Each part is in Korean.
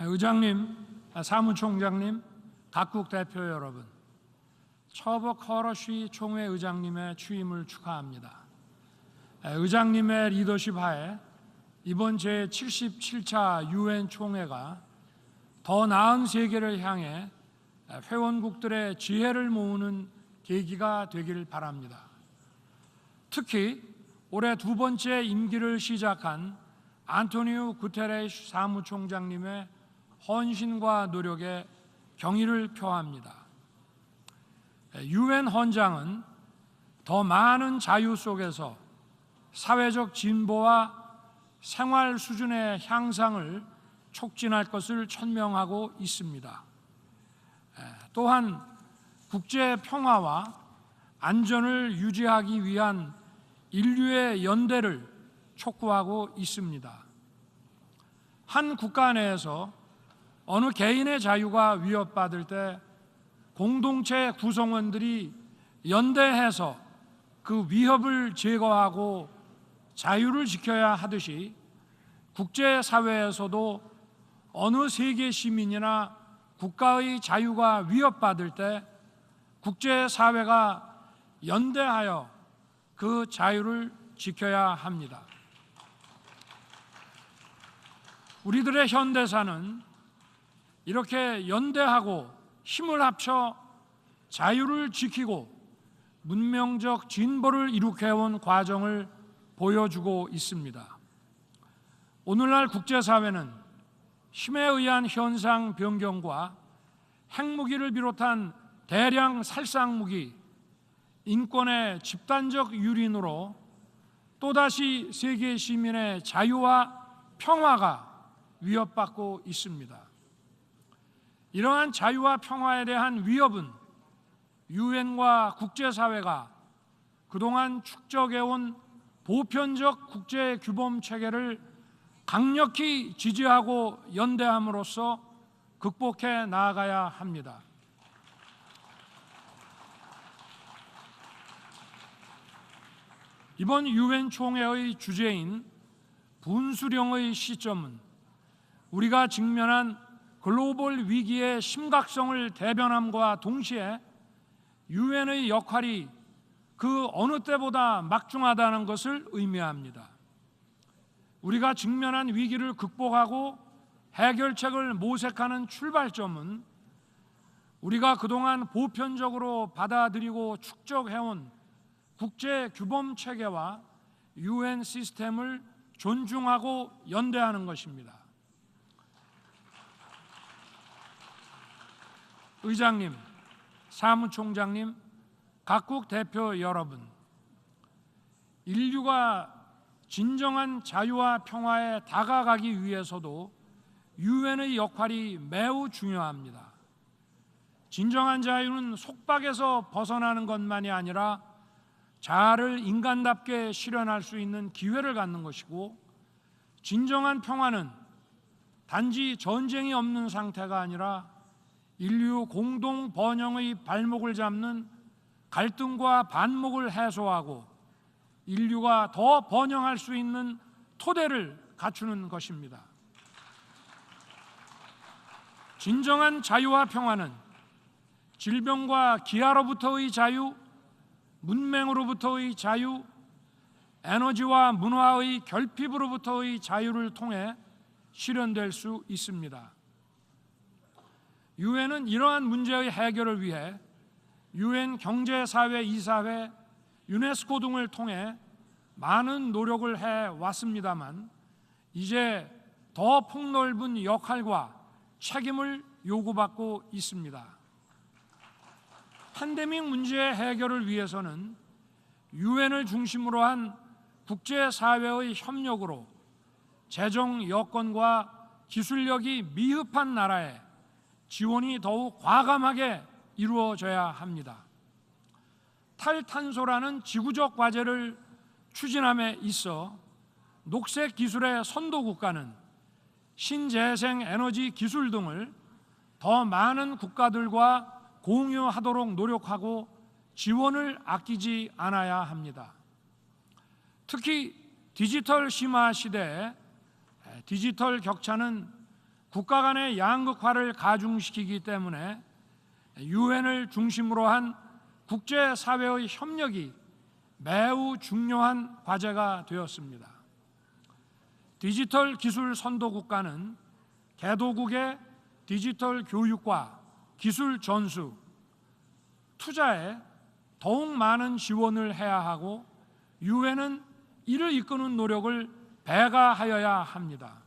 의장님, 사무총장님, 각국 대표 여러분, 처벅 허러쉬 총회 의장님의 취임을 축하합니다. 의장님의 리더십 하에 이번 제77차 유엔 총회가 더 나은 세계를 향해 회원국들의 지혜를 모으는 계기가 되길 바랍니다. 특히 올해 두 번째 임기를 시작한 안토니우 구테레스 사무총장님의 헌신과 노력에 경의를 표합니다. 유엔 헌장은 더 많은 자유 속에서 사회적 진보와 생활 수준의 향상을 촉진할 것을 천명하고 있습니다. 또한 국제 평화와 안전을 유지하기 위한 인류의 연대를 촉구하고 있습니다. 한 국가 내에서 어느 개인의 자유가 위협받을 때 공동체 구성원들이 연대해서 그 위협을 제거하고 자유를 지켜야 하듯이 국제사회에서도 어느 세계 시민이나 국가의 자유가 위협받을 때 국제사회가 연대하여 그 자유를 지켜야 합니다. 우리들의 현대사는 이렇게 연대하고 힘을 합쳐 자유를 지키고 문명적 진보를 이룩해온 과정을 보여주고 있습니다. 오늘날 국제사회는 힘에 의한 현상 변경과 핵무기를 비롯한 대량 살상무기, 인권의 집단적 유린으로 또다시 세계 시민의 자유와 평화가 위협받고 있습니다. 이러한 자유와 평화에 대한 위협은 유엔과 국제사회가 그동안 축적해온 보편적 국제 규범 체계를 강력히 지지하고 연대함으로써 극복해 나아가야 합니다. 이번 유엔 총회의 주제인 분수령의 시점은 우리가 직면한 글로벌 위기의 심각성을 대변함과 동시에 유엔의 역할이 그 어느 때보다 막중하다는 것을 의미합니다. 우리가 직면한 위기를 극복하고 해결책을 모색하는 출발점은 우리가 그동안 보편적으로 받아들이고 축적해온 국제 규범 체계와 유엔 시스템을 존중하고 연대하는 것입니다. 의장님, 사무총장님, 각국 대표 여러분, 인류가 진정한 자유와 평화에 다가가기 위해서도 유엔의 역할이 매우 중요합니다. 진정한 자유는 속박에서 벗어나는 것만이 아니라 자아를 인간답게 실현할 수 있는 기회를 갖는 것이고, 진정한 평화는 단지 전쟁이 없는 상태가 아니라 인류 공동 번영의 발목을 잡는 갈등과 반목을 해소하고 인류가 더 번영할 수 있는 토대를 갖추는 것입니다. 진정한 자유와 평화는 질병과 기아로부터의 자유, 문맹으로부터의 자유, 에너지와 문화의 결핍으로부터의 자유를 통해 실현될 수 있습니다. 유엔은 이러한 문제의 해결을 위해 유엔 경제사회 이사회, 유네스코 등을 통해 많은 노력을 해왔습니다만 이제 더 폭넓은 역할과 책임을 요구받고 있습니다. 팬데믹 문제의 해결을 위해서는 유엔을 중심으로 한 국제사회의 협력으로 재정 여건과 기술력이 미흡한 나라에 지원이 더욱 과감하게 이루어져야 합니다. 탈탄소라는 지구적 과제를 추진함에 있어 녹색 기술의 선도 국가는 신재생 에너지 기술 등을 더 많은 국가들과 공유하도록 노력하고 지원을 아끼지 않아야 합니다. 특히 디지털 심화 시대에 디지털 격차는 국가 간의 양극화를 가중시키기 때문에 유엔을 중심으로 한 국제사회의 협력이 매우 중요한 과제가 되었습니다. 디지털 기술 선도 국가는 개도국의 디지털 교육과 기술 전수, 투자에 더욱 많은 지원을 해야 하고 유엔은 이를 이끄는 노력을 배가하여야 합니다.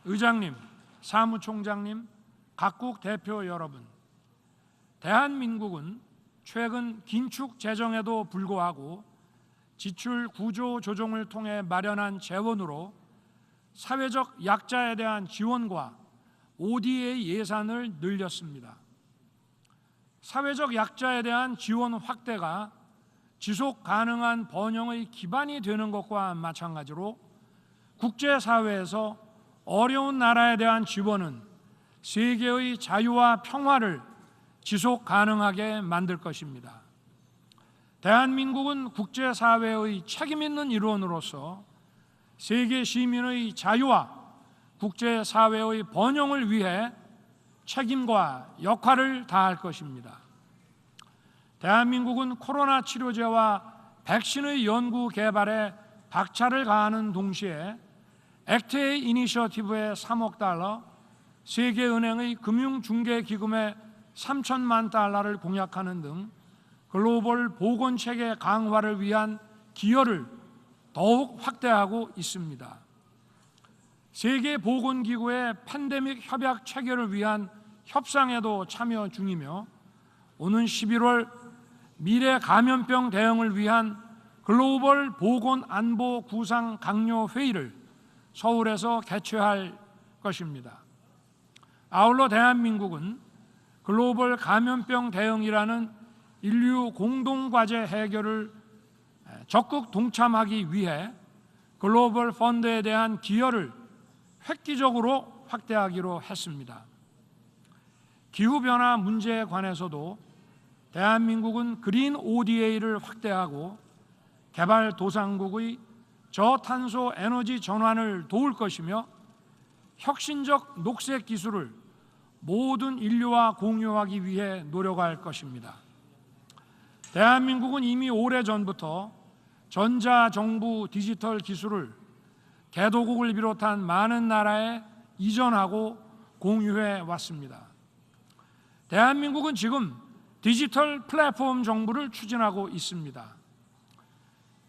의장님, 사무총장님, 각국 대표 여러분, 대한민국은 최근 긴축 재정에도 불구하고 지출 구조 조정을 통해 마련한 재원으로 사회적 약자에 대한 지원과 ODA 예산을 늘렸습니다. 사회적 약자에 대한 지원 확대가 지속 가능한 번영의 기반이 되는 것과 마찬가지로 국제사회에서 어려운 나라에 대한 지원은 세계의 자유와 평화를 지속 가능하게 만들 것입니다. 대한민국은 국제사회의 책임 있는 일원으로서 세계 시민의 자유와 국제사회의 번영을 위해 책임과 역할을 다할 것입니다. 대한민국은 코로나 치료제와 백신의 연구 개발에 박차를 가하는 동시에 액트A 이니셔티브에 3억 달러, 세계은행의 금융중개기금에 3천만 달러를 공약하는 등 글로벌 보건체계 강화를 위한 기여를 더욱 확대하고 있습니다. 세계보건기구의 팬데믹 협약 체결을 위한 협상에도 참여 중이며 오는 11월 미래 감염병 대응을 위한 글로벌 보건안보 구상 강요 회의를 서울에서 개최할 것입니다. 아울러 대한민국은 글로벌 감염병 대응이라는 인류 공동과제 해결을 적극 동참하기 위해 글로벌 펀드에 대한 기여를 획기적으로 확대하기로 했습니다. 기후변화 문제에 관해서도 대한민국은 그린 ODA를 확대하고 개발도상국의 저탄소 에너지 전환을 도울 것이며 혁신적 녹색 기술을 모든 인류와 공유하기 위해 노력할 것입니다. 대한민국은 이미 오래전부터 전자정부 디지털 기술을 개도국을 비롯한 많은 나라에 이전하고 공유해 왔습니다. 대한민국은 지금 디지털 플랫폼 정부를 추진하고 있습니다.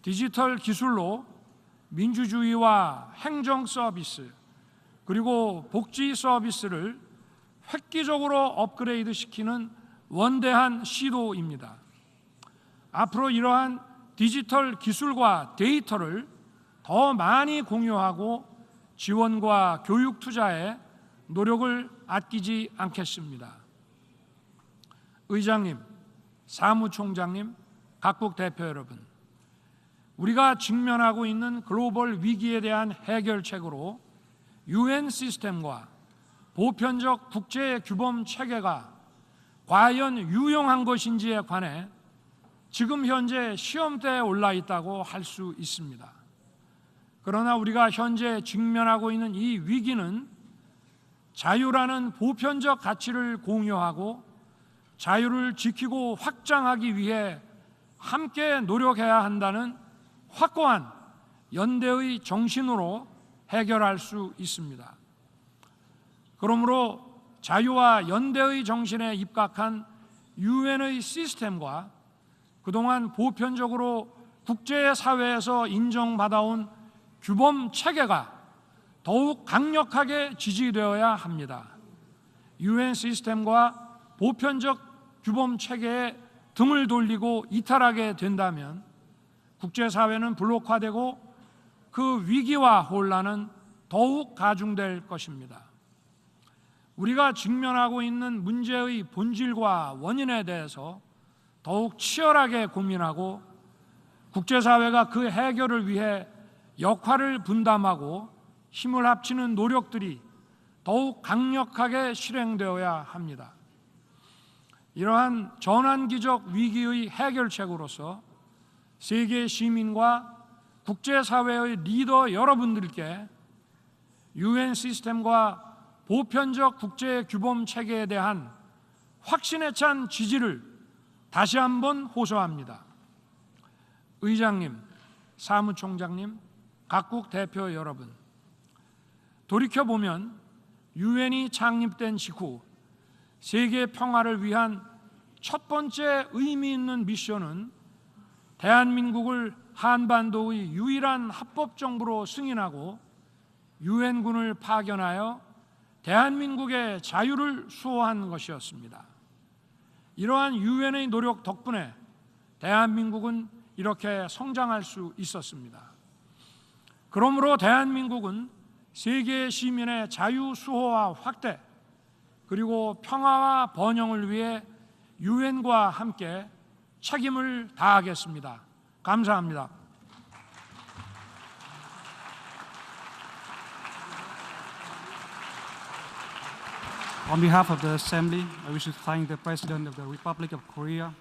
디지털 기술로 민주주의와 행정 서비스 그리고 복지 서비스를 획기적으로 업그레이드 시키는 원대한 시도입니다. 앞으로 이러한 디지털 기술과 데이터를 더 많이 공유하고 지원과 교육 투자에 노력을 아끼지 않겠습니다. 의장님, 사무총장님, 각국 대표 여러분, 우리가 직면하고 있는 글로벌 위기에 대한 해결책으로 UN 시스템과 보편적 국제 규범 체계가 과연 유용한 것인지에 관해 지금 현재 시험대에 올라 있다고 할 수 있습니다. 그러나 우리가 현재 직면하고 있는 이 위기는 자유라는 보편적 가치를 공유하고 자유를 지키고 확장하기 위해 함께 노력해야 한다는 확고한 연대의 정신으로 해결할 수 있습니다. 그러므로 자유와 연대의 정신에 입각한 유엔의 시스템과 그동안 보편적으로 국제사회에서 인정받아온 규범 체계가 더욱 강력하게 지지되어야 합니다. 유엔 시스템과 보편적 규범 체계에 등을 돌리고 이탈하게 된다면 국제사회는 블록화되고 그 위기와 혼란은 더욱 가중될 것입니다. 우리가 직면하고 있는 문제의 본질과 원인에 대해서 더욱 치열하게 고민하고 국제사회가 그 해결을 위해 역할을 분담하고 힘을 합치는 노력들이 더욱 강력하게 실행되어야 합니다. 이러한 전환기적 위기의 해결책으로서 세계 시민과 국제사회의 리더 여러분들께 유엔 시스템과 보편적 국제 규범 체계에 대한 확신에 찬 지지를 다시 한번 호소합니다. 의장님, 사무총장님, 각국 대표 여러분, 돌이켜보면 유엔이 창립된 직후 세계 평화를 위한 첫 번째 의미 있는 미션은 대한민국을 한반도의 유일한 합법정부로 승인하고 유엔군을 파견하여 대한민국의 자유를 수호한 것이었습니다. 이러한 유엔의 노력 덕분에 대한민국은 이렇게 성장할 수 있었습니다. 그러므로 대한민국은 세계 시민의 자유 수호와 확대, 그리고 평화와 번영을 위해 유엔과 함께 책임을 다하겠습니다. 감사합니다. On behalf of the Assembly, I wish to thank the President of the Republic of Korea,